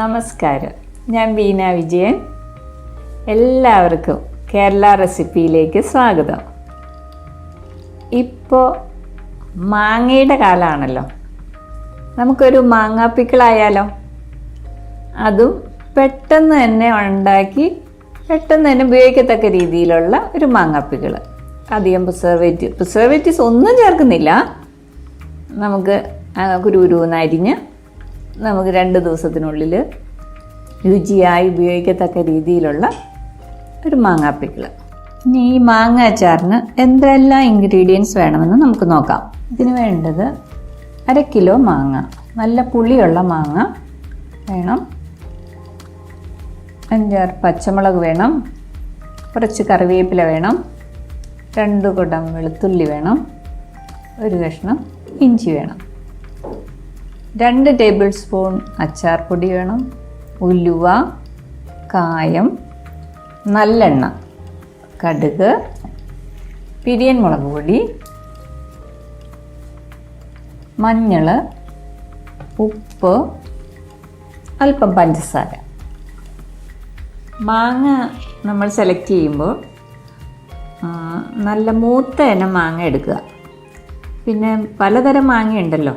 നമസ്കാരം, ഞാൻ വീണ വിജയൻ. എല്ലാവർക്കും കേരള റെസിപ്പിയിലേക്ക് സ്വാഗതം. ഇപ്പോൾ മാങ്ങയുടെ കാലമാണല്ലോ. നമുക്കൊരു മാങ്ങാപ്പിക്കിളായാലോ? അതും പെട്ടെന്ന് തന്നെ ഉണ്ടാക്കി പെട്ടെന്ന് തന്നെ ഉപയോഗിക്കത്തക്ക രീതിയിലുള്ള ഒരു മാങ്ങാപ്പിക്കിൾ. അധികം പ്രിസർവേറ്റീവ്സ് ഒന്നും ചേർക്കുന്നില്ല. നമുക്ക് കുരുകുരുന്ന് അരിഞ്ഞ് നമുക്ക് 2 ദിവസത്തിനുള്ളിൽ രുചിയായി ഉപയോഗിക്കത്തക്ക രീതിയിലുള്ള ഒരു മാങ്ങാപ്പിക്കിൾ. ഇനി ഈ മാങ്ങ അച്ചാറിന് എന്തെല്ലാം ഇൻഗ്രീഡിയൻസ് വേണമെന്ന് നമുക്ക് നോക്കാം. ഇതിന് വേണ്ടത് 1/2 കിലോ മാങ്ങ, നല്ല പുളിയുള്ള മാങ്ങ വേണം. 5-6 പച്ചമുളക് വേണം. കുറച്ച് കറിവേപ്പില വേണം. 2 കുടം വെളുത്തുള്ളി വേണം. 1 കഷ്ണം ഇഞ്ചി വേണം. 2 ടേബിൾ സ്പൂൺ അച്ചാർ പൊടി വേണം. ഉലുവ, കായം, നല്ലെണ്ണ, കടുക്, പിരിയൻ മുളക് പൊടി, മഞ്ഞൾ, ഉപ്പ്, അല്പം പഞ്ചസാര. മാങ്ങ നമ്മൾ സെലക്ട് ചെയ്യുമ്പോൾ നല്ല മൂത്ത ഇനം മാങ്ങ എടുക്കുക. പിന്നെ പലതരം മാങ്ങയുണ്ടല്ലോ.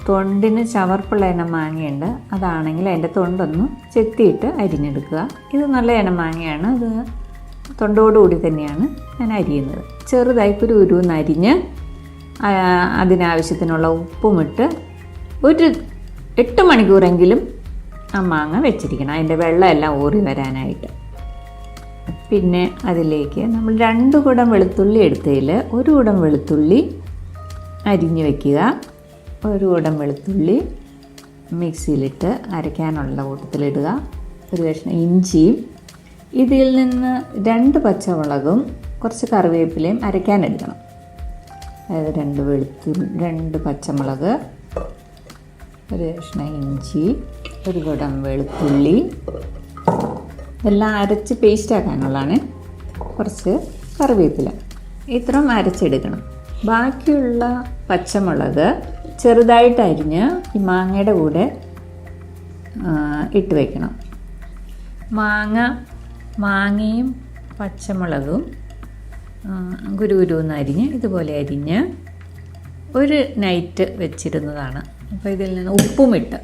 തൊണ്ടിന് ചവർപ്പുള്ള ഇനം മാങ്ങയുണ്ട്. അതാണെങ്കിൽ അതിൻ്റെ തൊണ്ടൊന്ന് ചെത്തിയിട്ട് അരിഞ്ഞെടുക്കുക. ഇത് നല്ല ഇനം മാങ്ങയാണ്. ഇത് തൊണ്ടോടുകൂടി തന്നെയാണ് ഞാൻ അരിയുന്നത്. ചെറുതായി കുരുകുരുന്ന് അരിഞ്ഞ് അതിനാവശ്യത്തിനുള്ള ഉപ്പുമിട്ട് ഒരു 8 മണിക്കൂറെങ്കിലും ആ മാങ്ങ വെച്ചിരിക്കണം, അതിൻ്റെ വെള്ളമെല്ലാം ഊറി വരാനായിട്ട്. പിന്നെ അതിലേക്ക് നമ്മൾ 2 കുടം വെളുത്തുള്ളി എടുത്തതിൽ 1 കുടം വെളുത്തുള്ളി അരിഞ്ഞ് വയ്ക്കുക. 1 കുടം വെളുത്തുള്ളി മിക്സിയിലിട്ട് അരയ്ക്കാനുള്ള കൂട്ടത്തിലിടുക. 1 കഷ്ണം ഇഞ്ചിയും, ഇതിൽ നിന്ന് 2 പച്ചമുളകും കുറച്ച് കറിവേപ്പിലയും അരയ്ക്കാനെടുക്കണം. അതായത് 2 പച്ചമുളക്, 1 കഷ്ണം ഇഞ്ചി, 1 കുടം വെളുത്തുള്ളി, എല്ലാം അരച്ച് പേസ്റ്റാക്കാനുള്ളതാണ്. കുറച്ച് കറിവേപ്പില, ഇത്രയും അരച്ചെടുക്കണം. ബാക്കിയുള്ള പച്ചമുളക് ചെറുതായിട്ട് അരിഞ്ഞ് ഈ മാങ്ങയുടെ കൂടെ ഇട്ട് വയ്ക്കണം. മാങ്ങയും പച്ചമുളകും കുരുകുരുന്ന് അരിഞ്ഞ് ഇതുപോലെ അരിഞ്ഞ് ഒരു നൈറ്റ് വെച്ചിരുന്നതാണ്. അപ്പോൾ ഇതിൽ നിന്ന് ഉപ്പുമിട്ട്,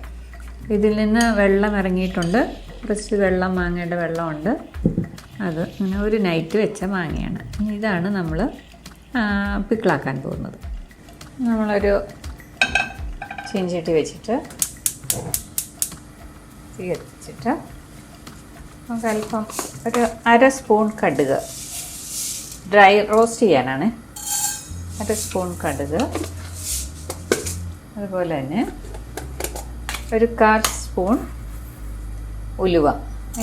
ഇതിൽ നിന്ന് വെള്ളം ഇറങ്ങിയിട്ടുണ്ട്. കുറച്ച് വെള്ളം, മാങ്ങയുടെ വെള്ളമുണ്ട്. അത് അങ്ങനെ ഒരു നൈറ്റ് വെച്ച മാങ്ങയാണ്. ഇതാണ് നമ്മൾ പിക്കിളാക്കാൻ പോകുന്നത്. നമ്മളൊരു ചീഞ്ചട്ടി വെച്ചിട്ട് തീ കത്തിച്ചിട്ട് നമുക്ക് അല്പം ഒരു 1/2 സ്പൂൺ കടുക്, ഡ്രൈ റോസ്റ്റ് ചെയ്യാനാണ്. 1/2 സ്പൂൺ കടുക്, അതുപോലെ തന്നെ ഒരു 1/4 സ്പൂൺ ഉലുവ.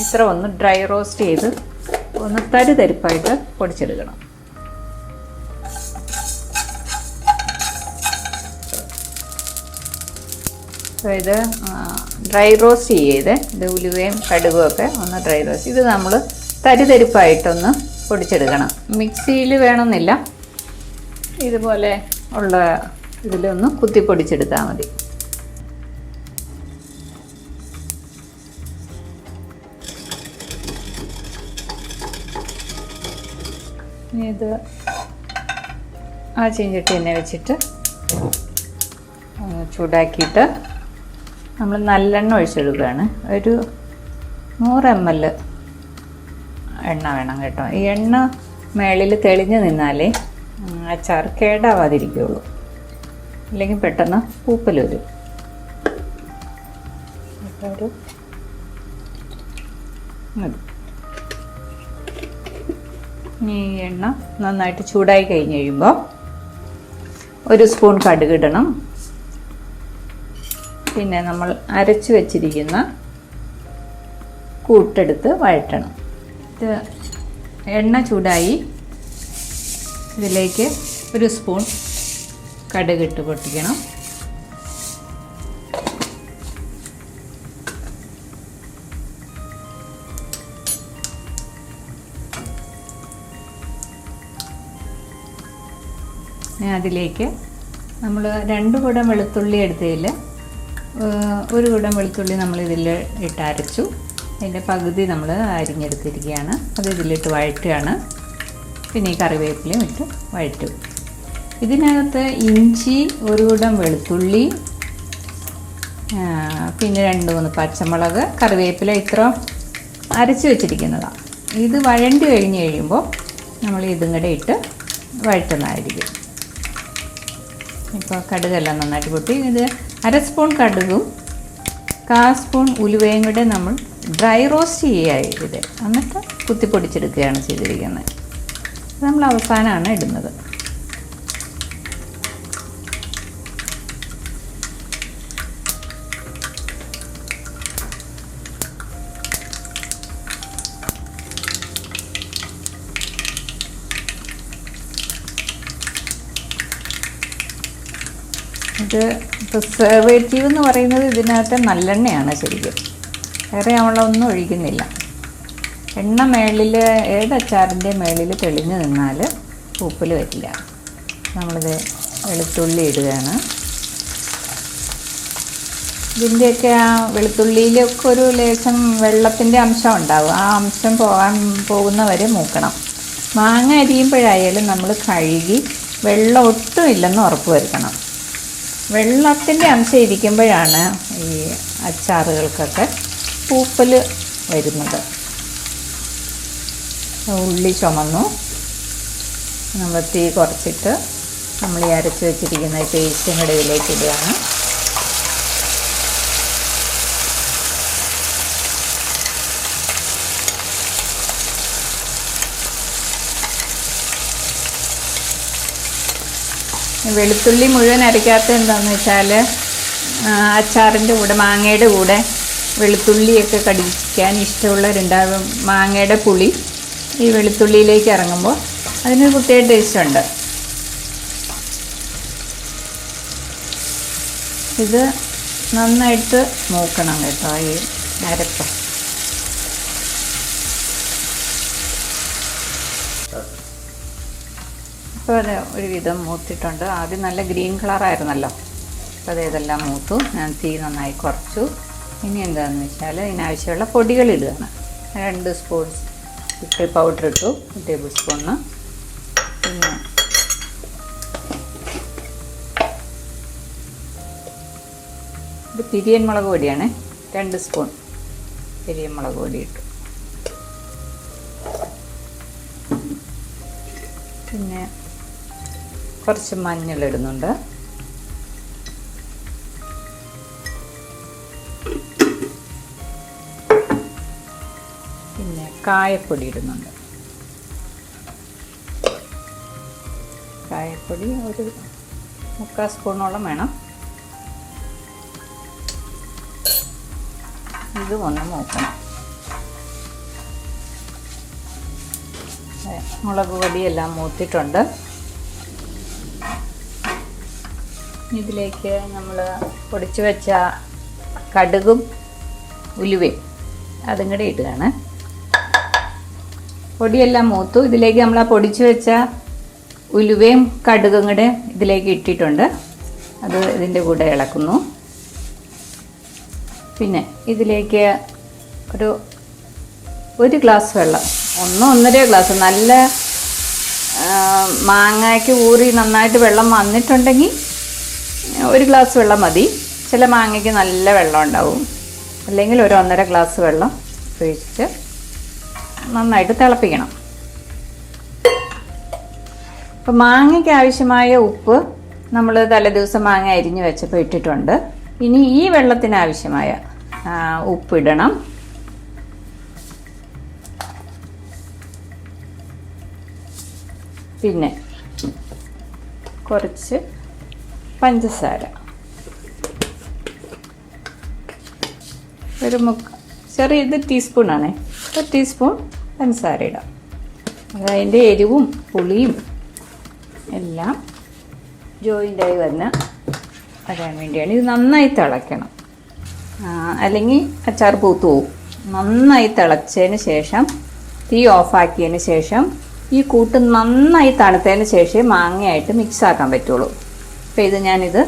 ഇത്ര ഒന്ന് ഡ്രൈ റോസ്റ്റ് ചെയ്ത് ഒന്ന് തരിതരിപ്പായിട്ട് പൊടിച്ചെടുക്കണം. അപ്പോൾ ഇത് ഡ്രൈ റോസ്റ്റ് ചെയ്ത് ഇത് ഉലുവയും കടുകും ഒക്കെ ഒന്ന് ഡ്രൈ റോസ്റ്റ്. ഇത് നമ്മൾ തരിതരിപ്പായിട്ടൊന്ന് പൊടിച്ചെടുക്കണം. മിക്സിയിൽ വേണമെന്നില്ല, ഇതുപോലെ ഉള്ള ഇതിലൊന്ന് കുത്തി പൊടിച്ചെടുത്താൽ മതി. ഇത് ആ ചീഞ്ചട്ടി തന്നെ വെച്ചിട്ട് ചൂടാക്കിയിട്ട് നമ്മൾ നല്ലെണ്ണ ഒഴിച്ചെടുക്കുകയാണ്. ഒരു 100 ml എണ്ണ വേണം കേട്ടോ. ഈ എണ്ണ മേളിൽ തെളിഞ്ഞ് നിന്നാലേ അച്ചാർ കേടാവാതിരിക്കുകയുള്ളൂ, അല്ലെങ്കിൽ പെട്ടെന്ന് പൂപ്പൽ വരും. ഈ എണ്ണ നന്നായിട്ട് ചൂടായി കഴിഞ്ഞ് കഴിയുമ്പോൾ 1 സ്പൂൺ കടുക് ഇടണം. പിന്നെ നമ്മൾ അരച്ച് വെച്ചിരിക്കുന്ന കൂട്ടെടുത്ത് വഴറ്റണം. ഇത് എണ്ണ ചൂടായി, ഇതിലേക്ക് 1 സ്പൂൺ കടുക് ഇട്ട് പൊട്ടിക്കണം. അതിലേക്ക് നമ്മൾ 2 കുടം വെളുത്തുള്ളി എടുത്തതിൽ ഒരു കുടം വെളുത്തുള്ളി നമ്മൾ ഇതിൽ ഇട്ട് അരച്ചു. അതിൻ്റെ പകുതി നമ്മൾ അരിഞ്ഞെടുത്തിരിക്കുകയാണ്. അത് ഇതിലിട്ട് വഴറ്റുകയാണ്. പിന്നെ ഈ കറിവേപ്പിലയും ഇട്ട് വഴറ്റും. ഇതിനകത്ത് ഇഞ്ചി, ഒരു കുടം വെളുത്തുള്ളി, പിന്നെ 2-3 പച്ചമുളക്, കറിവേപ്പില ഇത്ര അരച്ച് വെച്ചിരിക്കുന്നതാണ്. ഇത് വഴണ്ടി കഴിഞ്ഞ് കഴിയുമ്പോൾ നമ്മൾ ഇതും കൂടെ ഇട്ട് വഴറ്റുന്നതായിരിക്കും. ഇപ്പോൾ കടുകെല്ലാം നന്നായിട്ട് പൊട്ടി. ഇത് 1/2 സ്പൂൺ കടുകും 1/4 സ്പൂൺ ഉലുവയും കൂടെ നമ്മൾ ഡ്രൈ റോസ്റ്റ് ചെയ്യുകയായി ഇത്. എന്നിട്ട് കുത്തിപ്പൊടിച്ചെടുക്കുകയാണ് ചെയ്തിരിക്കുന്നത്. നമ്മൾ അവസാനമാണ് ഇടുന്നത്. ഇത് പ്രിസർവേറ്റീവ് എന്ന് പറയുന്നത് ഇതിനകത്ത് നല്ലെണ്ണയാണ് ശരിക്കും. വേറെ നമ്മളൊന്നും ഒഴിക്കുന്നില്ല. എണ്ണ മേളിൽ ഏത് അച്ചാറിൻ്റെ മേളിൽ തെളിഞ്ഞ് നിന്നാൽ ഉപ്പിൽ വരില്ല. നമ്മളിത് വെളുത്തുള്ളി ഇടുകയാണ്. ഇതിൻ്റെയൊക്കെ ആ വെളുത്തുള്ളിയിലൊക്കെ ഒരു ലേശം വെള്ളത്തിൻ്റെ അംശം ഉണ്ടാവും. ആ അംശം പോകുന്നവരെ മൂക്കണം. മാങ്ങ അരിയുമ്പോഴായാലും നമ്മൾ കഴുകി വെള്ളം ഒട്ടും ഇല്ലെന്ന് ഉറപ്പ് വരുത്തണം. വെള്ളത്തിൻ്റെ അംശം ഇരിക്കുമ്പോഴാണ് ഈ അച്ചാറുകൾക്കൊക്കെ പൂപ്പൽ വരുന്നത്. ഉള്ളി ചുമന്നു. നമ്മൾ തീ കുറച്ചിട്ട് നമ്മൾ ഈ അരച്ച് വെച്ചിരിക്കുന്ന പേസ്റ്റും കൂടെ ഇതിലേക്ക് ഇടുകയാണ്. വെളുത്തുള്ളി മുഴുവൻ അരയ്ക്കാത്ത എന്താണെന്ന് വെച്ചാൽ അച്ചാറിൻ്റെ കൂടെ മാങ്ങയുടെ കൂടെ വെളുത്തുള്ളിയൊക്കെ കടിക്കാൻ ഇഷ്ടമുള്ളവരുണ്ടാകും. മാങ്ങയുടെ പുളി ഈ വെളുത്തുള്ളിയിലേക്ക് ഇറങ്ങുമ്പോൾ അതിനൊരു പ്രത്യേക ടേസ്റ്റുണ്ട്. ഇത് നന്നായിട്ട് മൂക്കണം കേട്ടോ ഈ അരപ്പ്. ഇപ്പോൾ അത് ഒരുവിധം മൂത്തിട്ടുണ്ട്. ആദ്യം നല്ല ഗ്രീൻ കളറായിരുന്നല്ലോ. അപ്പോൾ അത് ഇതെല്ലാം മൂത്തു. ഞാൻ തീ നന്നായി കുറച്ചു. ഇനി എന്താണെന്ന് വെച്ചാൽ ഇതിനാവശ്യമുള്ള പൊടികൾ ഇടുകയാണ്. 2 സ്പൂൺ പിക്കിൾ പൗഡർ ഇട്ടു, 1 ടേബിൾ സ്പൂണ്. പിന്നെ ഇത് പിരിയൻ മുളക് പൊടിയാണ്, 2 സ്പൂൺ പിരിയൻ മുളക് പൊടി ഇട്ടു. പിന്നെ കുറച്ച് മഞ്ഞളിടുന്നുണ്ട്. പിന്നെ കായപ്പൊടി ഇടുന്നുണ്ട്. കായപ്പൊടി ഒരു 3/4 സ്പൂണോളം വേണം. ഇത് ഒന്ന് നോക്കണം. മുളക് പൊടിയെല്ലാം മൂത്തിട്ടുണ്ട്. ഇതിലേക്ക് നമ്മൾ പൊടിച്ചു വെച്ച കടുകും ഉലുവയും അതും കൂടെ ഇടുകയാണ്. പൊടിയെല്ലാം മൂത്തു. ഇതിലേക്ക് നമ്മൾ ആ പൊടിച്ചു വെച്ച ഉലുവയും കടുകും കൂടെ ഇതിലേക്ക് ഇട്ടിട്ടുണ്ട്. അത് ഇതിൻ്റെ കൂടെ ഇളക്കുന്നു. പിന്നെ ഇതിലേക്ക് ഒരു ഗ്ലാസ് വെള്ളം, 1-1.5 ഗ്ലാസ്, നല്ല മാങ്ങയ്ക്ക് ഊറി നന്നായിട്ട് വെള്ളം വന്നിട്ടുണ്ടെങ്കിൽ 1 ഗ്ലാസ് വെള്ളം മതി. ചില മാങ്ങയ്ക്ക് നല്ല വെള്ളം ഉണ്ടാവും. അല്ലെങ്കിൽ 1-1.5 ഗ്ലാസ് വെള്ളം ഒഴിച്ച് നന്നായിട്ട് തിളപ്പിക്കണം. അപ്പോൾ മാങ്ങയ്ക്ക് ആവശ്യമായ ഉപ്പ് നമ്മൾ തലേദിവസം മാങ്ങ അരിഞ്ഞ് വെച്ചപ്പോൾ ഇട്ടിട്ടുണ്ട്. ഇനി ഈ വെള്ളത്തിന് ആവശ്യമായ ഉപ്പിടണം. പിന്നെ കുറച്ച് പഞ്ചസാര, ഒരു ചെറിയത് ടീസ്പൂണാണേ, 1 ടീസ്പൂൺ പഞ്ചസാര ഇടാം. അതിൻ്റെ എരിവും പുളിയും എല്ലാം ജോയിൻ്റായി വരാൻ വേണ്ടിയാണ്. ഇത് നന്നായി തിളയ്ക്കണം, അല്ലെങ്കിൽ അച്ചാർ പൂത്തു പോവും. നന്നായി തിളച്ചതിന് ശേഷം തീ ഓഫാക്കിയതിന് ശേഷം ഈ കൂട്ട് നന്നായി തണുത്തതിന് ശേഷം മാങ്ങയായിട്ട് മിക്സ് ആക്കാൻ പറ്റുള്ളൂ. അപ്പോൾ ഞാനിത്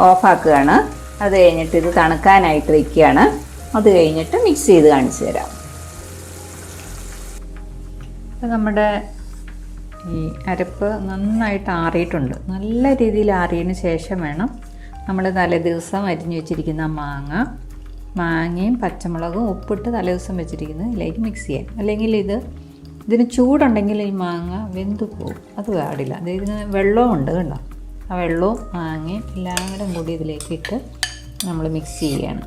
ഓഫാക്കുകയാണ്. അത് കഴിഞ്ഞിട്ട് ഇത് തണുക്കാനായിട്ട് വയ്ക്കുകയാണ്. അത് കഴിഞ്ഞിട്ട് മിക്സ് ചെയ്ത് കാണിച്ചു തരാം. അപ്പോൾ നമ്മുടെ ഈ അരപ്പ് നന്നായിട്ട് ആറിയിട്ടുണ്ട്. നല്ല രീതിയിൽ ആറിയതിന് ശേഷം വേണം നമ്മൾ തലേദിവസം അരിഞ്ഞു വെച്ചിരിക്കുന്ന മാങ്ങയും പച്ചമുളകും ഉപ്പിട്ട് തലേദിവസം വെച്ചിരിക്കുന്നത് ഇതിലേക്ക് മിക്സ് ചെയ്യാൻ. അല്ലെങ്കിൽ ഇതിന് ചൂടുണ്ടെങ്കിൽ ഈ മാങ്ങ വെന്തു പോകും. അത് പാടില്ല. ഇതിന് വെള്ളവും ഉണ്ട്, കണ്ടോ? ആ വെള്ളവും മാങ്ങയും എല്ലാം കൂടി ഇതിലേക്ക് ഇട്ട് നമ്മൾ മിക്സ് ചെയ്യുകയാണ്.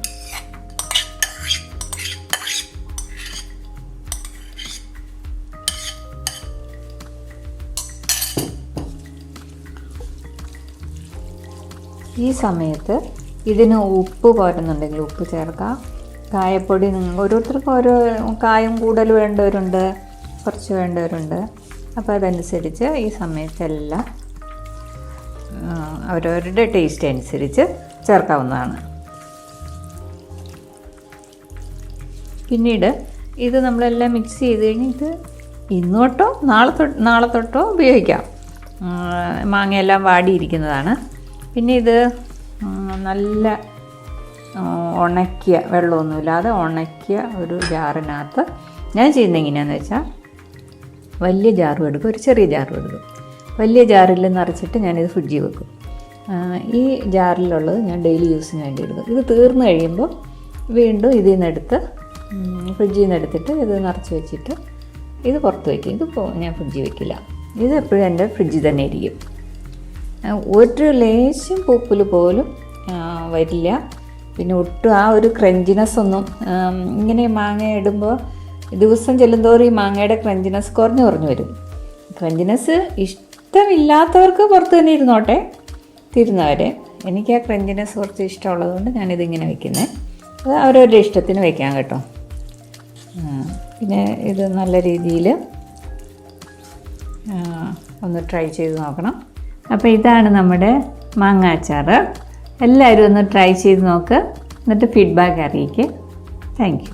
ഈ സമയത്ത് ഇതിന് ഉപ്പ് പോരുന്നുണ്ടെങ്കിൽ ഉപ്പ് ചേർക്കാം. കായപ്പൊടി ഓരോരുത്തർക്കും ഓരോ കായം കൂടുതൽ വേണ്ടവരുണ്ട്, കുറച്ച് വേണ്ടവരുണ്ട്. അപ്പോൾ അതനുസരിച്ച് ഈ സമയത്തെല്ലാം അവരവരുടെ ടേസ്റ്റ് അനുസരിച്ച് ചേർക്കാവുന്നതാണ്. പിന്നീട് ഇത് നമ്മളെല്ലാം മിക്സ് ചെയ്ത് കഴിഞ്ഞിട്ട് ഇന്ന് തൊട്ടോ നാളെ തൊട്ടോ ഉപയോഗിക്കാം. മാങ്ങയെല്ലാം വാടിയിരിക്കുന്നതാണ്. പിന്നെ ഇത് നല്ല ഉണക്കിയ, വെള്ളമൊന്നുമില്ലാതെ ഉണക്കിയ ഒരു ജാറിനകത്ത് ഞാൻ ചെയ്യുന്നത് എങ്ങനെയാണെന്ന് വെച്ചാൽ വലിയ ജാറും എടുക്കും, ഒരു ചെറിയ ജാറും എടുക്കും. വലിയ ജാറിൽ നിറച്ചിട്ട് ഞാനിത് ഫ്രിഡ്ജിൽ വെക്കും. ഈ ജാറിലുള്ളത് ഞാൻ ഡെയിലി യൂസിന് വേണ്ടി എടുക്കും. ഇത് തീർന്നു കഴിയുമ്പോൾ വീണ്ടും ഇതിൽ നിന്നെടുത്ത് ഫ്രിഡ്ജിൽ നിന്ന് എടുത്തിട്ട് ഇത് നിറച്ച് വെച്ചിട്ട് ഇത് പുറത്ത് വയ്ക്കും. ഇതിപ്പോൾ ഞാൻ ഫ്രിഡ്ജിൽ വയ്ക്കില്ല. ഇത് എപ്പോഴും എൻ്റെ ഫ്രിഡ്ജിൽ തന്നെ ഇരിക്കും. ഒരു ലേശം പൂപ്പൽ പോലും വരില്ല. പിന്നെ ഒട്ടും ആ ഒരു ക്രഞ്ചിനെസ് ഒന്നും, ഇങ്ങനെ മാങ്ങ ഇടുമ്പോൾ ദിവസം ചെല്ലുന്തോറും ഈ മാങ്ങയുടെ ക്രഞ്ചിനെസ് കുറഞ്ഞു വരും. ക്രഞ്ചിനെസ് ഇഷ്ടമില്ലാത്തവർക്ക് പുറത്ത് തന്നെ ഇരുന്നോട്ടെ, തീരുന്നവരെ. എനിക്ക് ആ ക്രഞ്ചിനെസ് കുറച്ച് ഇഷ്ടമുള്ളതുകൊണ്ട് ഞാനിതിങ്ങനെ വയ്ക്കുന്നത്. അത് അവരവരുടെ ഇഷ്ടത്തിന് വയ്ക്കാം കേട്ടോ. പിന്നെ ഇത് നല്ല രീതിയിൽ ഒന്ന് ട്രൈ ചെയ്ത് നോക്കണം. അപ്പോൾ ഇതാണ് നമ്മുടെ മാങ്ങ അച്ചാർ. എല്ലാവരും ഒന്ന് ട്രൈ ചെയ്ത് നോക്ക്, എന്നിട്ട് ഫീഡ്ബാക്ക് അറിയിക്കുക. Thank you.